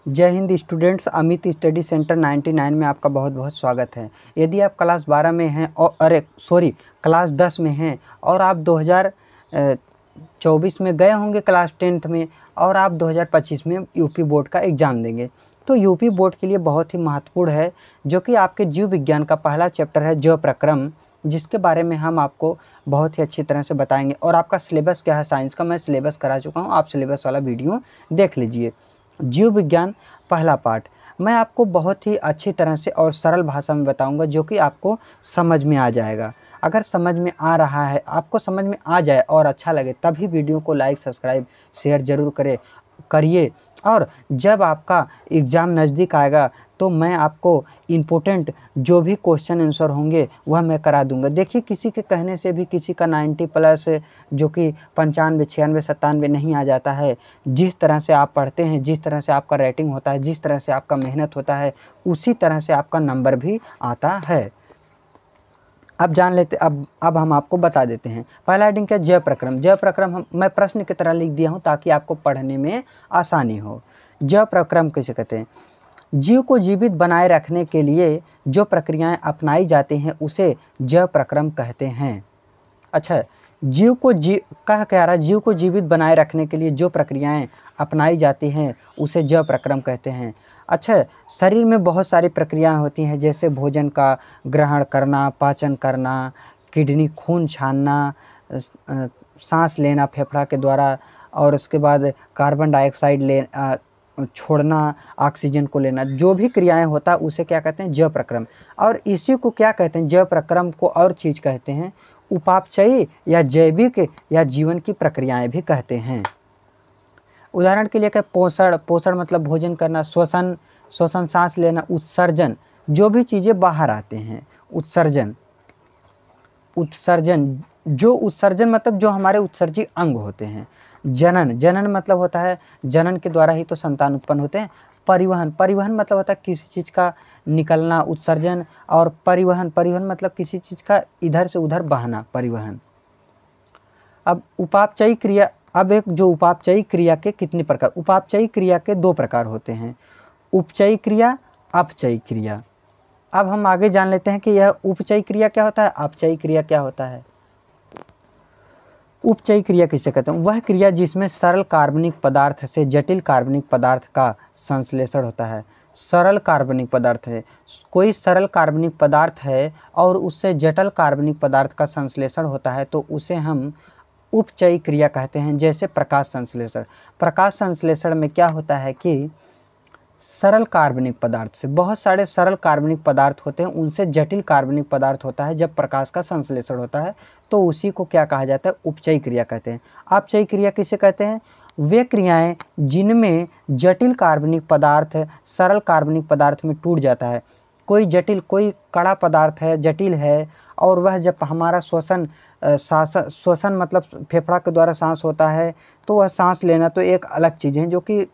जय Hind students, Amit study centre 99 में आपका बहुत बहुत स्वागत है। यदि आप क्लास 12 में हैं और क्लास 10 में हैं और आप 2024 में गए होंगे क्लास 10th में और आप 2025 में यूपी बोर्ड का एग्ज़ाम देंगे, तो यूपी बोर्ड के लिए बहुत ही महत्वपूर्ण है जो कि आपके जीव विज्ञान का पहला चैप्टर है जीव प्रक्रम, जिसके बारे में हम आपको बहुत ही अच्छी तरह से बताएंगे। और आपका सिलेबस क्या है साइंस का, मैं सिलेबस करा चुका हूँ, आप सिलेबस वाला वीडियो देख लीजिए। जीव विज्ञान पहला पार्ट मैं आपको बहुत ही अच्छी तरह से और सरल भाषा में बताऊंगा जो कि आपको समझ में आ जाएगा। अगर समझ में आ रहा है, आपको समझ में आ जाए और अच्छा लगे तभी वीडियो को लाइक सब्सक्राइब शेयर ज़रूर करिए। और जब आपका एग्ज़ाम नज़दीक आएगा तो मैं आपको इम्पोर्टेंट जो भी क्वेश्चन आंसर होंगे वह मैं करा दूंगा। देखिए, किसी के कहने से भी किसी का 90 प्लस जो कि 95 96 97 नहीं आ जाता है। जिस तरह से आप पढ़ते हैं, जिस तरह से आपका रेटिंग होता है, जिस तरह से आपका मेहनत होता है, उसी तरह से आपका नंबर भी आता है। अब जान लेते, अब हम आपको बता देते हैं। पहला हेडिंग क्या, जय प्रक्रम। जय प्रक्रम मैं प्रश्न की तरह लिख दिया हूँ ताकि आपको पढ़ने में आसानी हो। जय प्रक्रम किसे कहते हैं? जीव को जीवित बनाए रखने के लिए जो प्रक्रियाएं अपनाई जाती हैं उसे जय प्रक्रम कहते हैं। अच्छा, जीव को जीवित बनाए रखने के लिए जो प्रक्रियाएं अपनाई जाती हैं उसे जय प्रक्रम कहते हैं। अच्छा, शरीर में बहुत सारी प्रक्रियाएं होती हैं, जैसे भोजन का ग्रहण करना, पाचन करना, किडनी खून छानना, सांस लेना फेफड़ा के द्वारा, और उसके बाद कार्बन डाइऑक्साइड छोड़ना, ऑक्सीजन को लेना, जो भी क्रियाएं होता है उसे क्या कहते हैं, जय प्रक्रम। और इसी को क्या कहते हैं, जय प्रक्रम को और चीज़ कहते हैं, उपापचयी या जैविक या जीवन की प्रक्रियाएं भी कहते हैं। उदाहरण के लिए क्या, पोषण मतलब भोजन करना, श्वसन सांस लेना, उत्सर्जन जो भी चीज़ें बाहर आते हैं, उत्सर्जन जो उत्सर्जन मतलब जो हमारे उत्सर्जी अंग होते हैं। जनन मतलब होता है, जनन के द्वारा ही तो संतान उत्पन्न होते हैं। परिवहन मतलब होता है किसी चीज़ का निकलना, उत्सर्जन। और परिवहन मतलब किसी चीज़ का इधर से उधर बहना, परिवहन। अब उपापचयी क्रिया, अब एक जो उपापचयी क्रिया के कितने प्रकार, उपापचयी क्रिया के 2 प्रकार होते हैं, उपचयी क्रिया, अपचयी क्रिया। अब हम आगे जान लेते हैं कि यह उपचयी क्रिया क्या होता है, अपचयी क्रिया क्या होता है। उपचयी क्रिया किसे कहते हैं? वह क्रिया जिसमें सरल कार्बनिक पदार्थ से जटिल कार्बनिक पदार्थ का संश्लेषण होता है। सरल कार्बनिक पदार्थ है, कोई सरल कार्बनिक पदार्थ है और उससे जटिल कार्बनिक पदार्थ का संश्लेषण होता है तो उसे हम उपचयी क्रिया कहते हैं। जैसे प्रकाश संश्लेषण। प्रकाश संश्लेषण में क्या होता है कि सरल कार्बनिक पदार्थ से, बहुत सारे सरल कार्बनिक पदार्थ होते हैं, उनसे जटिल कार्बनिक पदार्थ होता है, जब प्रकाश का संश्लेषण होता है तो उसी को क्या कहा जाता है, उपचयी क्रिया कहते हैं। अपचयी क्रिया किसे कहते हैं? वे क्रियाएं जिनमें जटिल कार्बनिक पदार्थ सरल कार्बनिक पदार्थ में टूट जाता है। कोई कड़ा पदार्थ है, जटिल है, और वह जब हमारा श्वसन मतलब फेफड़ा के द्वारा सांस होता है तो वह सांस लेना तो एक अलग चीज़ है, जो कि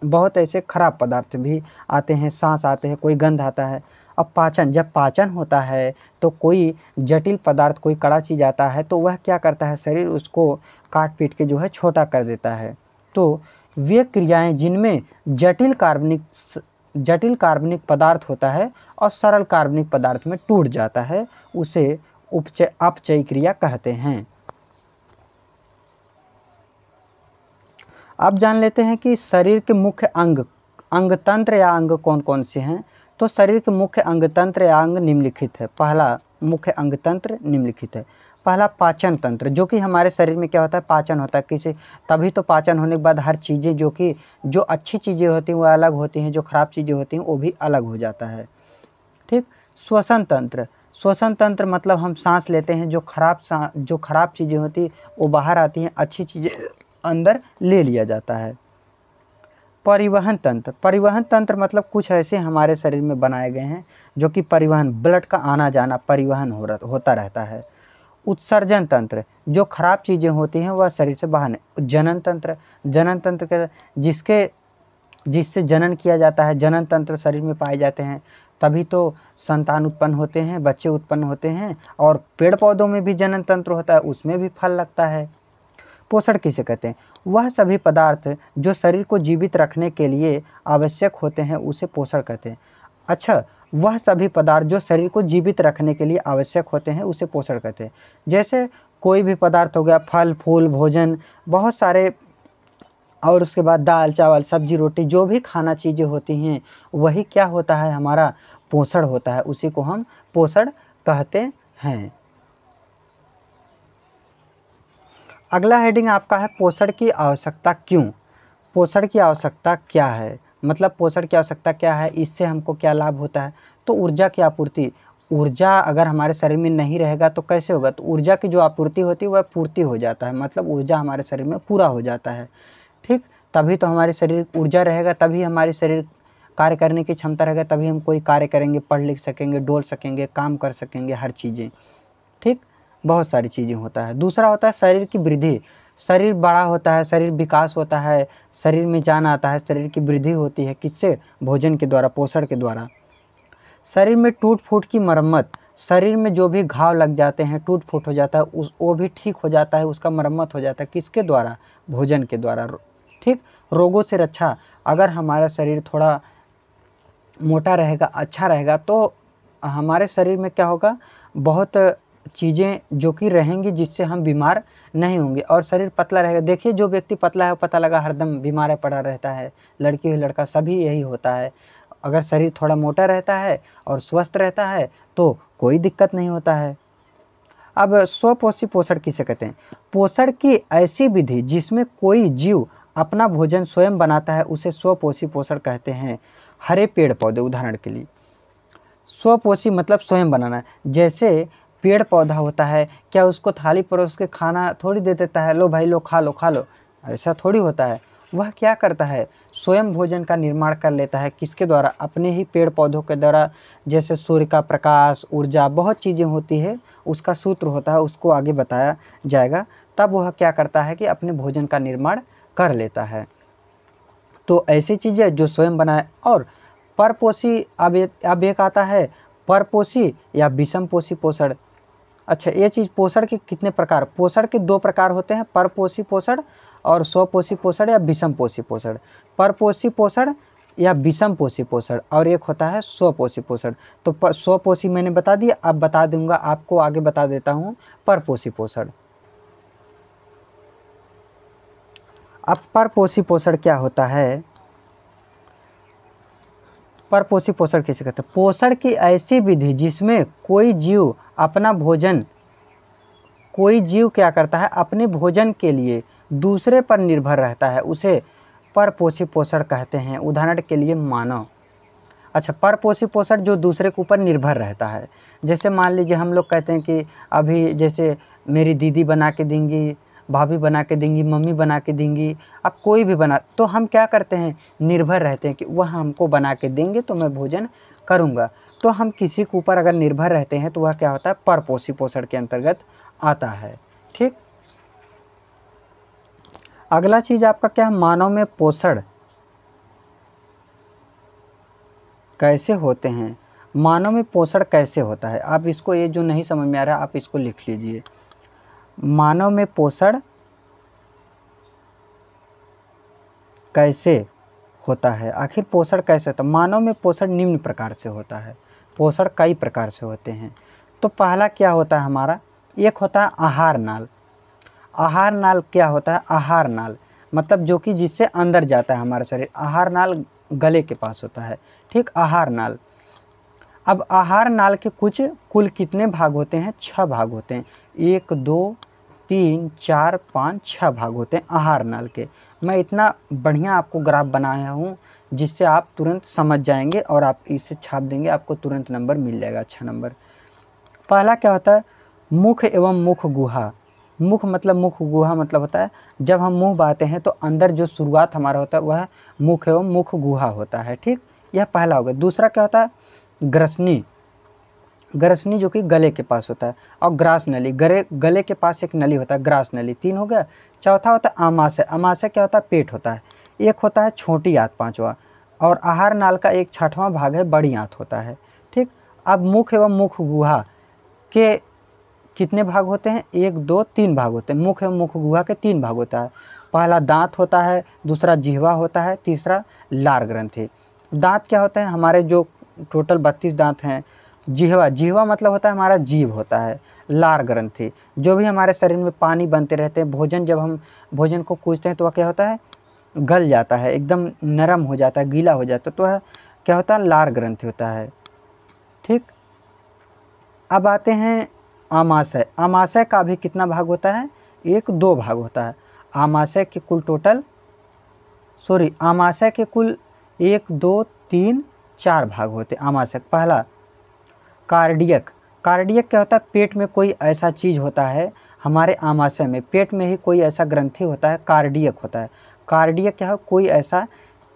बहुत ऐसे खराब पदार्थ भी आते हैं, सांस आते हैं, कोई गंध आता है। अब जब पाचन होता है तो कोई जटिल पदार्थ, कोई कड़ा चीज़ आता है तो वह क्या करता है, शरीर उसको काट पीट के जो है छोटा कर देता है। तो वे क्रियाएं जिनमें जटिल कार्बनिक पदार्थ होता है और सरल कार्बनिक पदार्थ में टूट जाता है उसे अपचयी क्रिया कहते हैं। अब जान लेते हैं कि शरीर के मुख्य अंगतंत्र या अंग कौन कौन से हैं। तो शरीर के मुख्य अंगतंत्र या अंग निम्नलिखित है। पहला मुख्य अंगतंत्र निम्नलिखित है। पहला पाचन तंत्र, जो कि हमारे शरीर में क्या होता है, पाचन होता है। तभी तो पाचन होने के बाद हर चीज़ें जो अच्छी चीज़ें होती हैं वो अलग होती हैं, जो खराब चीज़ें होती हैं वो भी अलग हो जाता है। ठीक। श्वसन तंत्र मतलब हम सांस लेते हैं, जो खराब चीज़ें होती वो बाहर आती हैं, अच्छी चीज़ें अंदर ले लिया जाता है। परिवहन तंत्र मतलब कुछ ऐसे हमारे शरीर में बनाए गए हैं जो कि परिवहन, ब्लड का आना जाना परिवहन होता रहता है। उत्सर्जन तंत्र, जो खराब चीज़ें होती हैं वह शरीर से बाहर। जनन तंत्र के जिससे जनन किया जाता है, जनन तंत्र शरीर में पाए जाते हैं, तभी तो संतान उत्पन्न होते हैं, बच्चे उत्पन्न होते हैं। और पेड़ पौधों में भी जनन तंत्र होता है, उसमें भी फल लगता है। पोषण किसे कहते हैं? वह सभी पदार्थ जो शरीर को जीवित रखने के लिए आवश्यक होते हैं उसे पोषण कहते हैं। अच्छा, वह सभी पदार्थ जो शरीर को जीवित रखने के लिए आवश्यक होते हैं उसे पोषण कहते हैं। जैसे कोई भी पदार्थ हो गया, फल फूल भोजन, बहुत सारे, और उसके बाद दाल चावल सब्जी रोटी, जो भी खाना चीज़ें होती हैं वही क्या होता है, हमारा पोषण होता है, उसी को हम पोषण कहते हैं। अगला हेडिंग आपका है पोषण की आवश्यकता क्यों। पोषण की आवश्यकता क्या है, मतलब पोषण की आवश्यकता क्या है, इससे हमको क्या लाभ होता है। तो ऊर्जा की आपूर्ति, ऊर्जा अगर हमारे शरीर में नहीं रहेगा तो कैसे होगा, तो ऊर्जा की जो आपूर्ति होती है वह पूर्ति हो जाता है, मतलब ऊर्जा हमारे शरीर में पूरा हो जाता है। ठीक, तभी तो हमारे शरीर ऊर्जा रहेगा, तभी हमारे शरीर कार्य करने की क्षमता रहेगा, तभी हम कोई कार्य करेंगे, पढ़ लिख सकेंगे, डोल सकेंगे, काम कर सकेंगे, हर चीज़ें। ठीक, बहुत सारी चीज़ें होता है। दूसरा होता है शरीर की वृद्धि, शरीर बड़ा होता है, शरीर विकास होता है, शरीर में जान आता है, शरीर की वृद्धि होती है, किससे, भोजन के द्वारा, पोषण के द्वारा। शरीर में टूट फूट की मरम्मत, शरीर में जो भी घाव लग जाते हैं, टूट फूट हो जाता है, वो भी ठीक हो जाता है, उसका मरम्मत हो जाता है, किसके द्वारा, भोजन के द्वारा। ठीक, रोगों से रक्षा, अगर हमारा शरीर थोड़ा मोटा रहेगा, अच्छा रहेगा, तो हमारे शरीर में क्या होगा, बहुत चीज़ें जो कि रहेंगी जिससे हम बीमार नहीं होंगे। और शरीर पतला रहेगा, देखिए जो व्यक्ति पतला है पता लगा हरदम बीमार पड़ा रहता है, लड़की हो लड़का सभी यही होता है। अगर शरीर थोड़ा मोटा रहता है और स्वस्थ रहता है तो कोई दिक्कत नहीं होता है। अब स्वपोषी पोषण किसे कहते हैं? पोषण की ऐसी विधि जिसमें कोई जीव अपना भोजन स्वयं बनाता है उसे स्वपोषी पोषण कहते हैं। हरे पेड़ पौधे, उदाहरण के लिए स्वपोषी मतलब स्वयं बनाना है। जैसे पेड़ पौधा होता है, क्या उसको थाली परोस के खाना थोड़ी दे देता है, लो भाई लो खा लो खा लो, ऐसा थोड़ी होता है। वह क्या करता है, स्वयं भोजन का निर्माण कर लेता है, किसके द्वारा, अपने ही पेड़ पौधों के द्वारा। जैसे सूर्य का प्रकाश, ऊर्जा, बहुत चीज़ें होती है, उसका सूत्र होता है, उसको आगे बताया जाएगा। तब वह क्या करता है कि अपने भोजन का निर्माण कर लेता है। तो ऐसी चीज़ें जो स्वयं बनाए। और परपोषी, अब एक आता है परपोषी या विषमपोषी पोषण। अच्छा, ये चीज़, पोषण के कितने प्रकार, पोषण के दो प्रकार होते हैं, परपोषी पोषण और स्वपोषी पोषण या विषमपोषी पोषण। परपोषी पोषण या विषमपोषी पोषण, और एक होता है स्वपोषी पोषण। तो स्वपोषी मैंने बता दिया, अब बता दूंगा आपको, आगे बता देता हूँ परपोषी पोषण। अब परपोषी पोषण क्या होता है, परपोषी पोषण किसे कहते हैं? पोषण की ऐसी विधि जिसमें कोई जीव अपना भोजन, कोई जीव क्या करता है, अपने भोजन के लिए दूसरे पर निर्भर रहता है, उसे परपोषी पोषण कहते हैं। उदाहरण के लिए मानव। अच्छा, परपोषी पोषण जो दूसरे के ऊपर निर्भर रहता है। जैसे मान लीजिए हम लोग कहते हैं कि अभी जैसे मेरी दीदी बना के देंगी, भाभी बना के देंगी, मम्मी बना के देंगी, अब कोई भी बना, तो हम क्या करते हैं, निर्भर रहते हैं कि वह हमको बना के देंगे तो मैं भोजन करूँगा। तो हम किसी के ऊपर अगर निर्भर रहते हैं तो वह क्या होता है, परपोषी पोषण के अंतर्गत आता है। ठीक, अगला चीज़ आपका क्या है, मानव में पोषण कैसे होते हैं। मानव में पोषण कैसे होता है, आप इसको, ये जो नहीं समझ में आ रहा आप इसको लिख लीजिए। मानव में पोषण कैसे होता है, आखिर पोषण कैसे होता है। मानव में पोषण निम्न प्रकार से होता है, पोषण कई प्रकार से होते हैं। तो पहला क्या होता है हमारा, एक होता है आहार नाल। आहार नाल क्या होता है, आहार नाल मतलब जो कि जिससे अंदर जाता है हमारा शरीर। आहार नाल गले के पास होता है। ठीक, आहार नाल। अब आहार नाल के कुल कितने भाग होते हैं, 6 भाग होते हैं। 1 2 3 4 5 6 भाग होते हैं आहार नाल के। मैं इतना बढ़िया आपको ग्राफ बनाया हूँ जिससे आप तुरंत समझ जाएंगे और आप इसे छाप देंगे, आपको तुरंत नंबर मिल जाएगा, अच्छा नंबर। पहला क्या होता है, मुख एवं मुख गुहा। मुख मतलब, मुख गुहा मतलब होता है जब हम मुंह बाते हैं तो अंदर जो शुरुआत हमारा होता है वह मुख एवं मुख गुहा होता है। ठीक, यह पहला होगा। दूसरा क्या होता है, ग्रसनी। ग्रसनी जो कि गले के पास होता है। और ग्रास नली, गले के पास एक नली होता है, ग्रास नली। 3 हो गया। चौथा होता है आमाशय। आमाशय क्या होता है, पेट होता है। एक होता है छोटी आंत, 5वां। और आहार नाल का एक 6वां भाग है, बड़ी आंत होता है। ठीक, अब मुख एवं मुख गुहा के कितने भाग होते हैं? 1 2 3 भाग होते हैं। मुख एवं मुख गुहा के 3 भाग होता है। पहला दांत होता है, दूसरा जिह्वा होता है, तीसरा लार ग्रंथि। दांत क्या होता है? हमारे जो टोटल 32 दांत हैं। जिह्वा मतलब होता है हमारा जीभ होता है। लार ग्रंथि जो भी हमारे शरीर में पानी बनते रहते हैं, भोजन जब हम भोजन को कूचते हैं तो वह क्या होता है? गल जाता है, एकदम नरम हो जाता है, गीला हो जाता है, तो वह क्या होता है? लार ग्रंथि होता है। ठीक, अब आते हैं आमाशय। आमाशय का भी कितना भाग होता है? 1 2 भाग होता है। आमाशय के कुल आमाशय के कुल 1 2 3 4 भाग होते हैं आमाशय। पहला कार्डियक। कार्डियक क्या होता है? पेट में कोई ऐसा चीज़ होता है, हमारे आमाशय में पेट में ही कोई ऐसा ग्रंथि होता है, कार्डियक होता है। कार्डियक क्या है? कोई ऐसा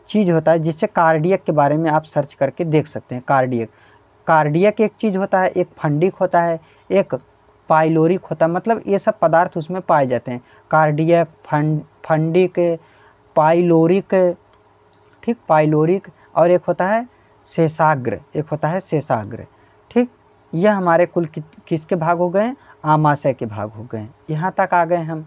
चीज़ होता है जिससे कार्डियक के बारे में आप सर्च करके देख सकते हैं। कार्डियक एक चीज़ होता है, एक फंडिक होता है, एक पाइलोरिक होता है, मतलब ये सब पदार्थ उसमें पाए जाते हैं। कार्डियक, फंडिक, पाइलोरिक, ठीक, पाइलोरिक, और एक होता है शेषाग्र। ठीक, यह हमारे कुल किसके भाग हो गए? आमाशय के भाग हो गए। यहाँ तक आ गए हम।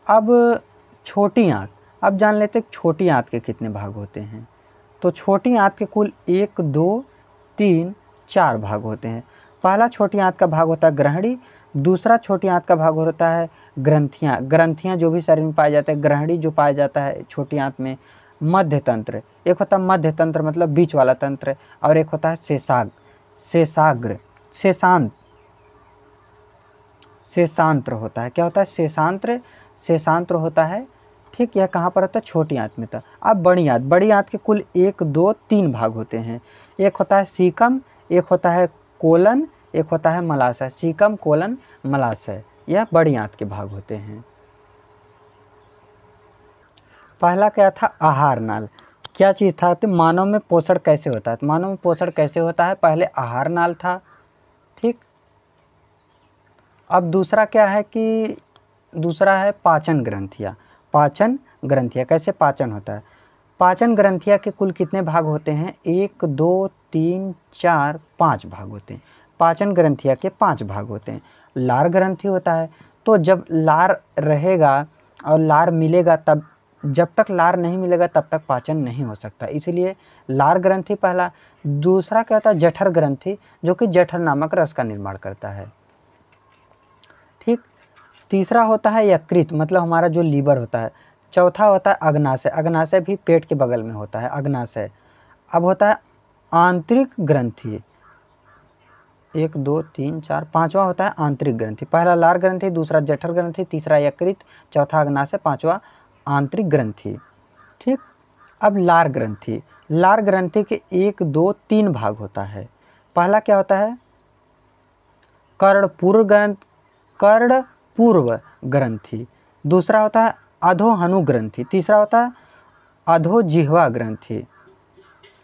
अब छोटी आंत, अब जान लेते हैं छोटी आंत के कितने भाग होते हैं। तो छोटी आंत के कुल 1 2 3 4 भाग होते हैं। पहला छोटी आंत का भाग होता है ग्रहणी, दूसरा छोटी आंत का भाग होता है ग्रंथियाँ जो भी शरीर में पाए जाते हैं। ग्रहणी जो पाया जाता है छोटी आंत में। मध्य तंत्र, एक होता है मध्य तंत्र मतलब बीच वाला तंत्र, और एक होता है शेषांत्र होता है। क्या होता है? शेषांत्र होता है। ठीक, यह कहाँ पर होता है? छोटी आंत में था। अब बड़ी आंत के कुल 1 2 3 भाग होते हैं। एक होता है सीकम, एक होता है कोलन, एक होता है मलाशय। सीकम, कोलन, मलाशय, यह बड़ी आंत के भाग होते हैं। पहला क्या था? आहार नाल। क्या चीज़ था? तो मानव में पोषण कैसे होता है? मानव में पोषण कैसे होता है? पहले आहार नाल था। ठीक, अब दूसरा क्या है कि दूसरा है पाचन ग्रंथियाँ। कैसे पाचन होता है? पाचन ग्रंथियाँ के कुल कितने भाग होते हैं? 1 2 3 4 5 भाग होते हैं। पाचन ग्रंथियाँ के 5 भाग होते हैं। लार ग्रंथि होता है, तो जब लार रहेगा और लार मिलेगा तब, जब तक लार नहीं मिलेगा तब तक पाचन नहीं हो सकता, इसीलिए लार ग्रंथि पहला। दूसरा क्या होता है? जठर ग्रंथि, जो कि जठर नामक रस का निर्माण करता है। ठीक, तीसरा होता है यकृत, मतलब हमारा जो लीवर होता है। चौथा होता है अग्नाशय। अग्नाशय भी पेट के बगल में होता है, अग्नाशय। अब होता है आंतरिक ग्रंथि, 1 2 3 4, पांचवा होता है आंतरिक ग्रंथि। पहला लार ग्रंथि, दूसरा जठर ग्रंथि, तीसरा यकृत, चौथा अग्नाशय, पांचवा आंतरिक ग्रंथि। ठीक, अब लार ग्रंथि के 1 2 3 भाग होता है। पहला क्या होता है? कर्णपूर्व ग्रंथि। दूसरा होता है अधोहनु ग्रंथि। तीसरा होता है अधोजिह्वा ग्रंथि।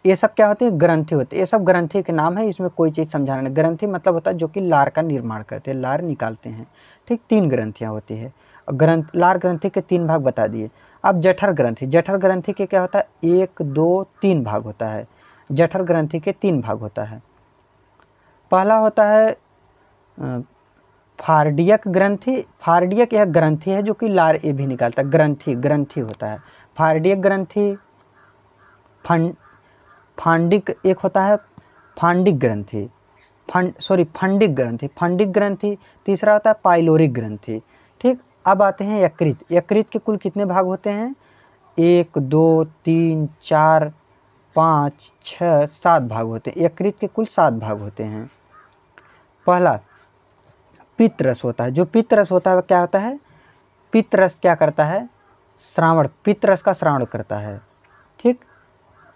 ये सब क्या होते हैं? ग्रंथि होते हैं। ये सब ग्रंथि के नाम है, इसमें कोई चीज़ समझाना नहीं। ग्रंथि मतलब होता है जो कि लार का निर्माण करते हैं, लार निकालते हैं। ठीक, 3 ग्रंथियाँ होती है। लार ग्रंथि के 3 भाग बता दिए। अब जठर ग्रंथि के क्या होता है? 1 2 3 भाग होता है। जठर ग्रंथि के 3 भाग होता है। पहला होता है फार्डियक ग्रंथि। फार्डियक यह ग्रंथि है जो कि लार ये भी निकालता है, ग्रंथि होता है। फार्डियक ग्रंथि, फांडिक एक होता है फंडिक ग्रंथि। तीसरा होता है पाइलोरिक ग्रंथि। ठीक, अब आते हैं यकृत के कुल कितने भाग होते हैं? 1 2 3 4 5 6 7 भाग होते हैं। यकृत के कुल 7 भाग होते हैं। पहला पित्तरस होता है। जो पित्तरस होता है क्या होता है? पित्तरस क्या करता है? पित्तरस का श्रावण करता है। ठीक,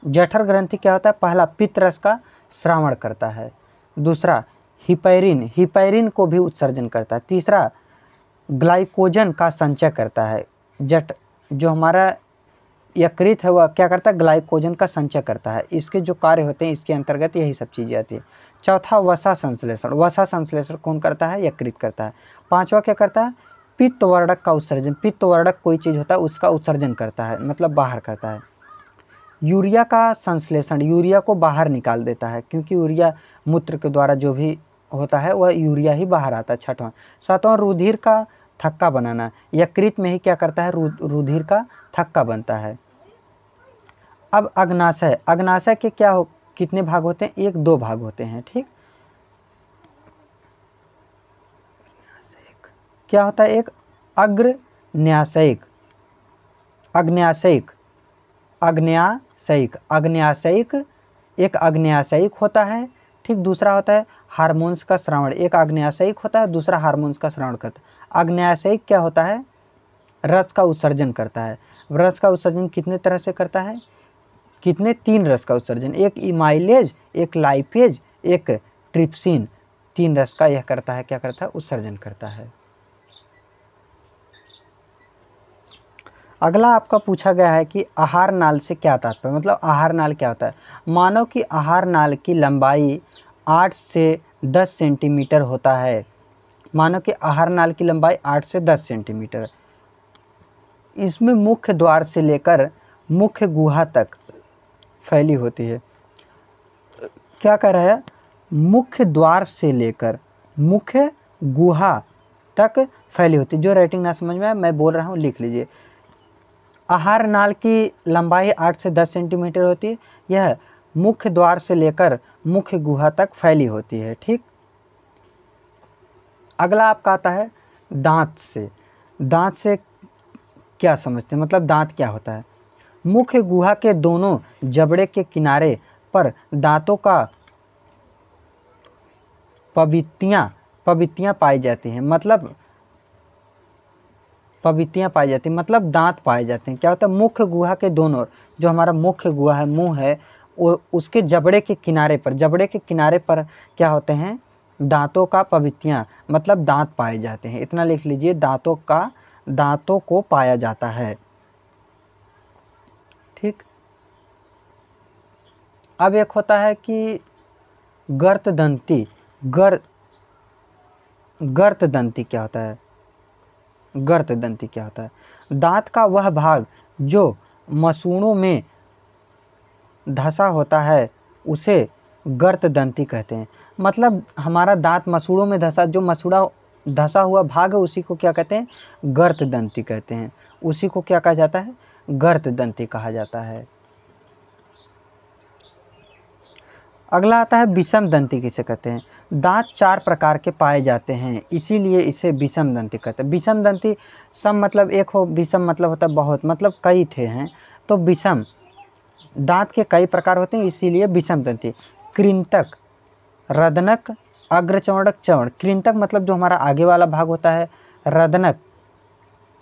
जठर ग्रंथि क्या होता है? पहला पित्तरस का श्रावण करता है। दूसरा हिपैरिन को भी उत्सर्जन करता है। तीसरा ग्लाइकोजन का संचय करता है। जो हमारा यकृत है वह क्या करता है? ग्लाइकोजन का संचय करता है। इसके जो कार्य होते हैं इसके अंतर्गत यही सब चीज़ें आती है। चौथा वसा संश्लेषण कौन करता है? यकृत करता है। पांचवा क्या करता है? पित्तवर्धक का उत्सर्जन। पित्तवर्धक कोई चीज़ होता है उसका उत्सर्जन करता है, मतलब बाहर करता है। यूरिया का संश्लेषण यूरिया को बाहर निकाल देता है, क्योंकि यूरिया मूत्र के द्वारा जो भी होता है वह यूरिया ही बाहर आता है। छठवां सातवां रुधिर का थक्का बनाना, यकृत में ही क्या करता है, रुधिर का थक्का बनता है। अब अग्नाशय, अग्नाशय के कितने भाग होते हैं, 1-2 भाग होते हैं। ठीक, क्या होता है, एक अग्न्याशयिक, अग्न्याशयिक, अग्न्याशयिक, अग्न्याशयिक, एक अग्न्याशयिक होता है। ठीक, दूसरा होता है हार्मोन्स का स्रावण, एक अग्न्याशयिक होता है, दूसरा हार्मोन्स का स्रावण करता है। अग्न्याशयिक क्या होता है, रस का उत्सर्जन करता है। रस का उत्सर्जन कितने तरह से करता है, कितने, 3 रस का उत्सर्जन, एक इमाइलेज, एक लाइपेज, एक ट्रिप्सिन, 3 रस का यह करता है, क्या करता है, उत्सर्जन करता है। अगला आपका पूछा गया है कि आहार नाल से क्या तात्पर्य, मतलब आहार नाल क्या होता है। मानव की आहार नाल की लंबाई 8 से 10 सेंटीमीटर होता है। मानव की आहार नाल की लंबाई 8 से 10 सेंटीमीटर। इसमें मुख्य द्वार से लेकर मुख्य गुहा तक फैली होती है। क्या कह रहा है, मुख्य द्वार से लेकर मुख्य गुहा तक फैली होती है। जो राइटिंग ना समझ में आए मैं बोल रहा हूँ लिख लीजिए। आहार नाल की लंबाई 8 से 10 सेंटीमीटर होती है। यह मुख्य द्वार से लेकर मुख्य गुहा तक फैली होती है। ठीक, अगला आपका आता है दांत से। दांत से क्या समझते हैं, मतलब दांत क्या होता है। मुख्य गुहा के दोनों जबड़े के किनारे पर दांतों का पवित्तियां पाई जाती हैं, मतलब पवित्तियां पाई जाती हैं, मतलब दांत पाए जाते हैं। क्या होता है, मुख्य गुहा के दोनों, जो हमारा मुख्य गुहा है, मुंह है, वो उसके जबड़े के किनारे पर क्या होते हैं, दांतों का पवित्तियां, मतलब दांत पाए जाते हैं। इतना लिख लीजिए, दांतों को पाया जाता है। ठीक, अब एक होता है कि गर्तदंती। गर्तदंती क्या होता है, गर्तदंती क्या होता है, दांत का वह भाग जो मसूड़ों में धंसा होता है उसे गर्तदंती कहते हैं। मतलब हमारा दांत मसूड़ों में धंसा हुआ भाग है, उसी को क्या कहते हैं, गर्तदंती कहते हैं। उसी को क्या कहा जाता है, गर्तदंती कहा जाता है। अगला आता है विषम दंती किसे कहते हैं। दांत 4 प्रकार के पाए जाते हैं, इसीलिए इसे विषम दंती कहते हैं। विषम दंती, सम मतलब एक हो, विषम मतलब होता है बहुत, मतलब कई थे हैं, तो विषम दांत के कई प्रकार होते हैं, इसीलिए विषम दंती। कृंतक, रदनक, अग्रचौड़क, चौड़। कृंतक मतलब जो हमारा आगे वाला भाग होता है। रदनक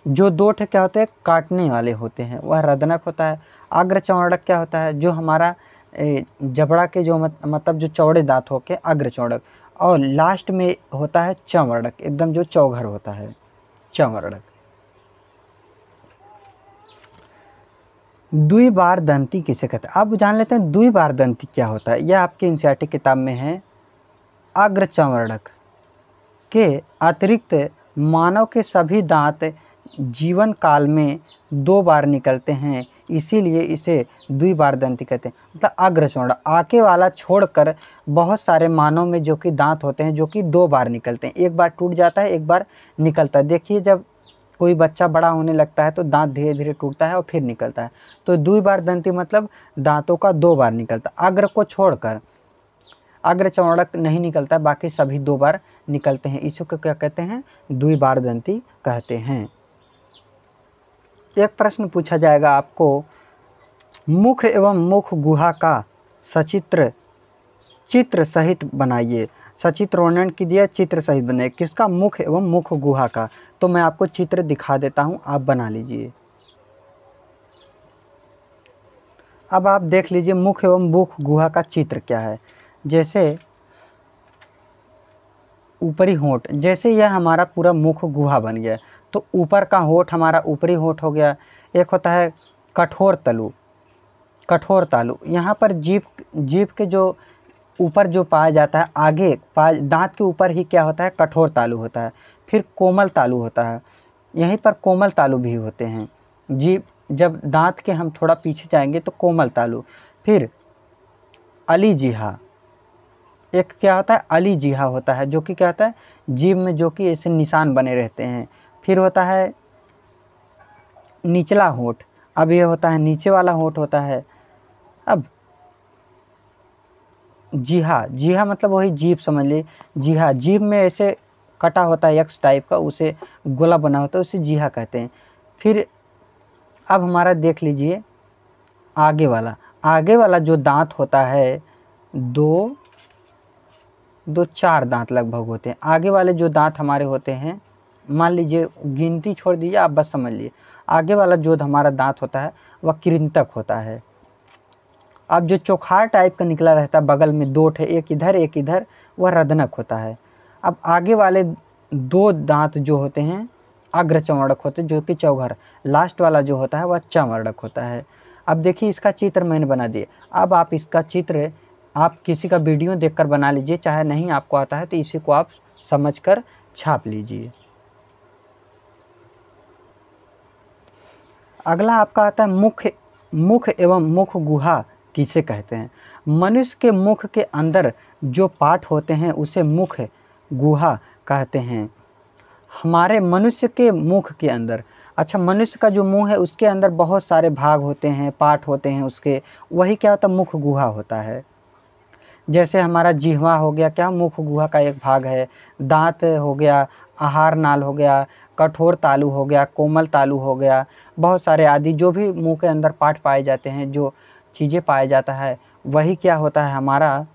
जो 2 ठे क्या होते हैं, काटने वाले होते हैं, वह रदनक होता है। अग्रचौड़क क्या होता है, जो हमारा जबड़ा के जो मतलब जो चौड़े दांत होके अग्रचौड़क। और लास्ट में होता है चौवर्णक, एकदम जो चौघर होता है, चौवर्णक। द्विबार दंती किसे कहते हैं। अब जान लेते हैं द्विबार दंती क्या होता है। यह आपके एनसीईआरटी किताब में है। अग्रचौवर्णक के अतिरिक्त मानव के सभी दांत जीवन काल में 2 बार निकलते हैं, इसीलिए इसे द्विबार दंती कहते हैं। मतलब अग्रचौड़, आगे वाला छोड़कर बहुत सारे मानव में जो कि दांत होते हैं जो कि 2 बार निकलते हैं। एक बार टूट जाता है, एक बार निकलता है। देखिए जब कोई बच्चा बड़ा होने लगता है तो दांत धीरे धीरे टूटता है और फिर निकलता है। तो द्विबार दंती मतलब दांतों का 2 बार निकलता है। अग्र को छोड़कर, अग्रचौड़क नहीं निकलता, बाकी सभी 2 बार निकलते हैं, इसको क्या कहते हैं, द्विबार दंती कहते हैं। एक प्रश्न पूछा जाएगा आपको, मुख एवं मुख गुहा का सचित्र चित्र सहित बनाइए। सचित्र वर्णन कीजिए, चित्र सहित बनाइए। किसका, मुख एवं मुख गुहा का। तो मैं आपको चित्र दिखा देता हूं, आप बना लीजिए। अब आप देख लीजिए मुख एवं मुख गुहा का चित्र क्या है। जैसे ऊपरी होंठ, जैसे यह हमारा पूरा मुख गुहा बन गया, तो ऊपर का होंठ हमारा ऊपरी होंठ हो गया। एक होता है कठोर तालु, कठोर तालु। यहाँ पर जीभ के जो ऊपर जो पाया जाता है, आगे दांत के ऊपर ही क्या होता है, कठोर तालु होता है। फिर कोमल तालु होता है, यहीं पर कोमल तालु भी होते हैं। जीभ जब दांत के हम थोड़ा पीछे जाएंगे तो कोमल तालु, फिर अली जिहा, एक क्या होता है अली जिहा होता है जो कि क्या होता है जीभ में जो कि ऐसे निशान बने रहते हैं। फिर होता है निचला होंठ, अब ये होता है नीचे वाला होंठ होता है। अब जिहा, जिहा मतलब वही जीभ समझ ली, जिहा जीभ में ऐसे कटा होता है एक्स टाइप का, उसे गोला बना होता है, उसे जिहा कहते हैं। फिर अब हमारा देख लीजिए आगे वाला, आगे वाला जो दांत होता है दो चार दांत लगभग होते हैं। आगे वाले जो दांत हमारे होते हैं, मान लीजिए गिनती छोड़ दीजिए, आप बस समझ लिए आगे वाला जो हमारा दांत होता है वह कृंतक होता है। अब जो चोखार टाइप का निकला रहता है बगल में दो ठे, एक इधर एक इधर, वह रदनक होता है। अब आगे वाले दो दांत जो होते हैं अग्र चंवरक होते हैं जो कि चौघर, लास्ट वाला जो होता है वह चंवरक होता है। अब देखिए इसका चित्र मैंने बना दिया। अब आप इसका चित्र आप किसी का वीडियो देखकर बना लीजिए, चाहे नहीं आपको आता है तो इसी को आप समझकर छाप लीजिए। अगला आपका आता है मुख एवं मुख गुहा किसे कहते हैं। मनुष्य के मुख के अंदर जो पार्ट होते हैं उसे मुख गुहा कहते हैं। हमारे मनुष्य के मुख के अंदर, अच्छा मनुष्य का जो मुंह है उसके अंदर बहुत सारे भाग होते हैं, पार्ट होते हैं उसके, वही क्या होता है मुख गुहा होता है। जैसे हमारा जिह्वा हो गया, क्या मुख गुहा का एक भाग है। दांत हो गया, आहार नाल हो गया, कठोर तालु हो गया, कोमल तालु हो गया, बहुत सारे आदि जो भी मुंह के अंदर पार्ट पाए जाते हैं, जो चीज़ें पाए जाता है वही क्या होता है हमारा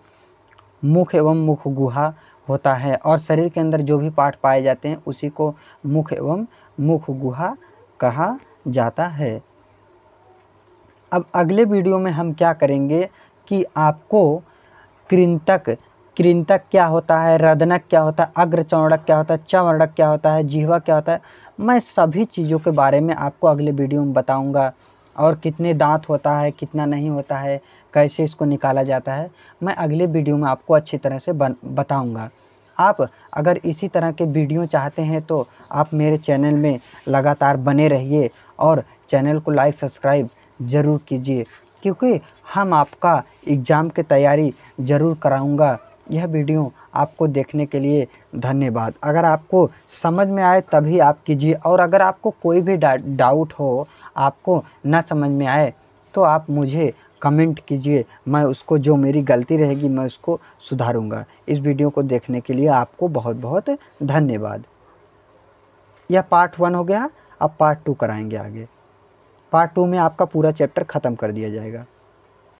मुख एवं मुख गुहा होता है। और शरीर के अंदर जो भी पार्ट पाए जाते हैं उसी को मुख एवं मुख गुहा कहा जाता है। अब अगले वीडियो में हम क्या करेंगे कि आपको कृंतक क्या होता है, रदनक क्या होता है, अग्र चौड़क क्या होता है, चवर्णक क्या होता है, जिह्वा क्या होता है, मैं सभी चीज़ों के बारे में आपको अगले वीडियो में बताऊंगा। और कितने दांत होता है, कितना नहीं होता है, कैसे इसको निकाला जाता है, मैं अगले वीडियो में आपको अच्छी तरह से बताऊंगा। आप अगर इसी तरह के वीडियो चाहते हैं तो आप मेरे चैनल में लगातार बने रहिए और चैनल को लाइक सब्सक्राइब ज़रूर कीजिए, क्योंकि हम आपका एग्ज़ाम की तैयारी ज़रूर कराऊंगा। यह वीडियो आपको देखने के लिए धन्यवाद। अगर आपको समझ में आए तभी आप कीजिए, और अगर आपको कोई भी डाउट हो, आपको ना समझ में आए तो आप मुझे कमेंट कीजिए, मैं उसको जो मेरी गलती रहेगी मैं उसको सुधारूंगा। इस वीडियो को देखने के लिए आपको बहुत बहुत धन्यवाद। यह पार्ट 1 हो गया, अब पार्ट 2 कराएंगे आगे। पार्ट 2 में आपका पूरा चैप्टर ख़त्म कर दिया जाएगा।